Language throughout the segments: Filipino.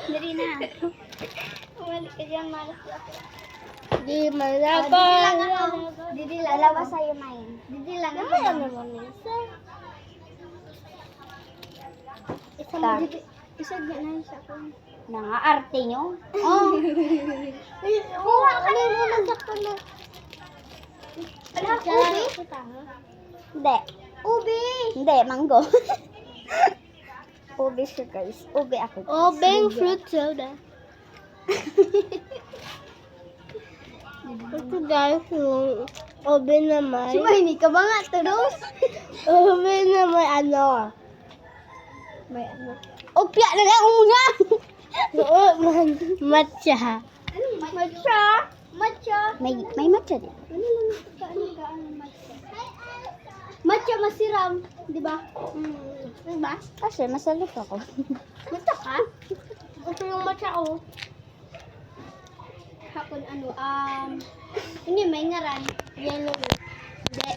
Dali na. Umalik ka dyan, malas ako. Di malabang. Didi lang. Dalawa sa'yo, Mayin. Didi lang. Wala naman isa. Isa mo, Didi. Isa ganun sa ako. Nangaarte nyo? Oh. Kuha ka na muna sa na. Ala, ubi? Hindi. Ubi. Hindi, mango. Ube siya guys. Ube ako. Obeng fruit soda. Ito guys, yung ube na may... Sumayni ka ba nga, Tudos? Ube na may ano. May ano? Opya na lang muna! Oo, matcha. Matcha? Matcha? May matcha din. Ano lang kaano matcha? Matcha masiram, di ba? Diba? Kasi masalap ako. Matcha ka? Gusto yung matcha ko. Hapon ano, hindi may ngaran. Yellow. Hindi.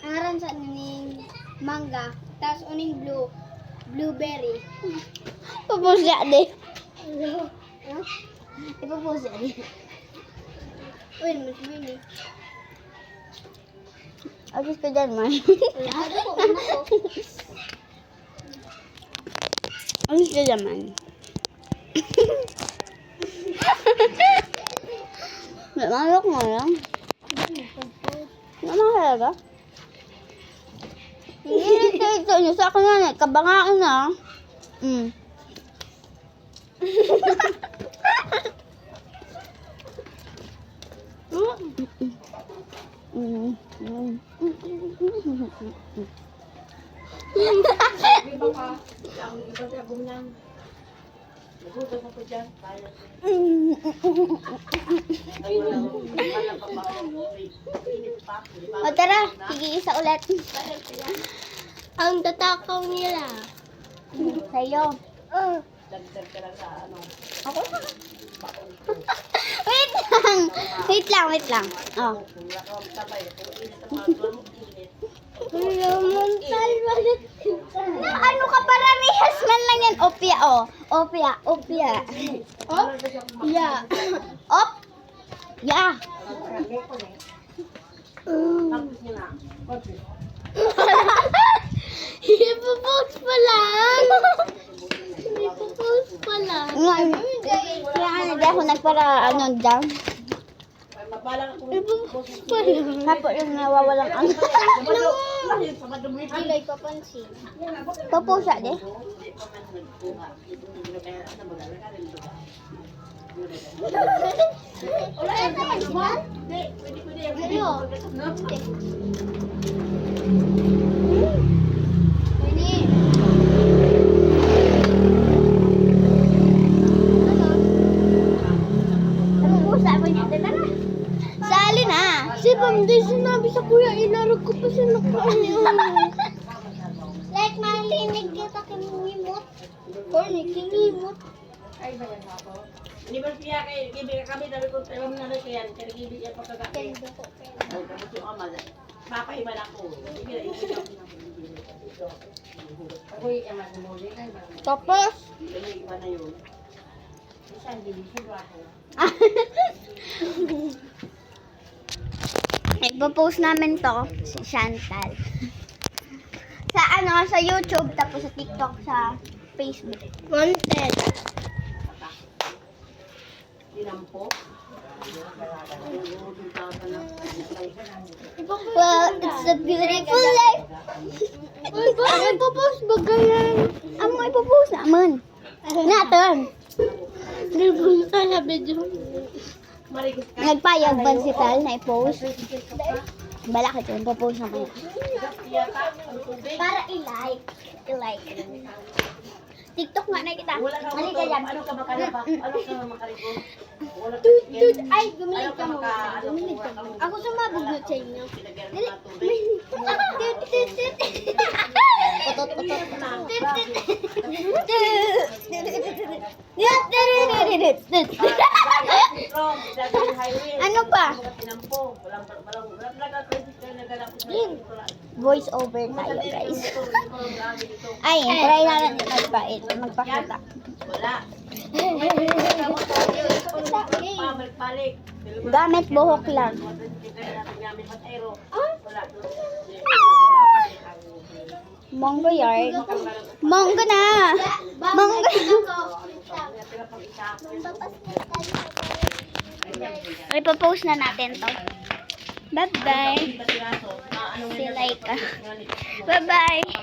Ang ngaran sa ning mangga. Tapos uning blue. Blueberry. Pupusya din. Ano? Ipupusya din. Uy, mas mini. Agis ko dyan, man. Ano ko, ano ko? Agis ko dyan, man. Malok mo lang. Ano talaga? Hindi ito nyo sa akin yan eh. Kabangaan na. O tara, tig-isa ulit. Ang tatakaw nila. Sa'yo. Ako na. Wait lang. Wait lang. Oh. Ano ka parehas man lang yan. Opya, oh. Opya. Oh? Yeah. Op. Yeah. Ipopost pa lang. Ipopost pa lang. Kaya hindi ako nagpara ano dyan. Ipopost pa lang. Tapos yung nawawalang ano. Ang gay papansin. Popo siya di. Wala naman sila. Ano? Pwede. Ano po sa mo niya? Sali na. Si Pam, di sinabi sa kuya, inarag ko pa siya nakaano. Like, malinig kita kinimot. Corny, kinimot. Ini berpihak kayak gibi kami dari kota Elam nana kian cari gibi ya pakai kaki. Kendo ko, kendo. Kamu cuma mana? Papa iban aku. Ini aku yang masih mau dia kan. Tapos, Ini gimana yun? Bisa jadi sudah aku. ipopost namin to si Chantal. Sa ano, sa YouTube, tapos sa TikTok, sa Facebook. Wanted. Dinampo. Well, it's a beautiful life. Uy, bakit ipopost ba ganyan? Ang mga ipopost naman. Natin. Hindi ko na video. Marikis ka. Nagpayag ba si Tal na i-post? Balakit yun, ipopost naman. Para i-like. I-like. TikTok nga na kita. Wala ka Halika dyan. Ano ka makalabak? Ano ka makaribos? Wala ka Dude, ay, gumilig ka mo. maka Gumilig ka mo. Ako sumabog sa inyo. Pinagyan ng mga tubig. Ano pa? Tinampo. Walang nagka-credit kayo nagalap Voice over tayo, guys. Ay, try natin magpakita. Wala. Balik. Gamit buhok lang. Monggo yard. Monggo na! Monggo! Ipopost na natin to. Bye-bye. Si Laika. Bye-bye.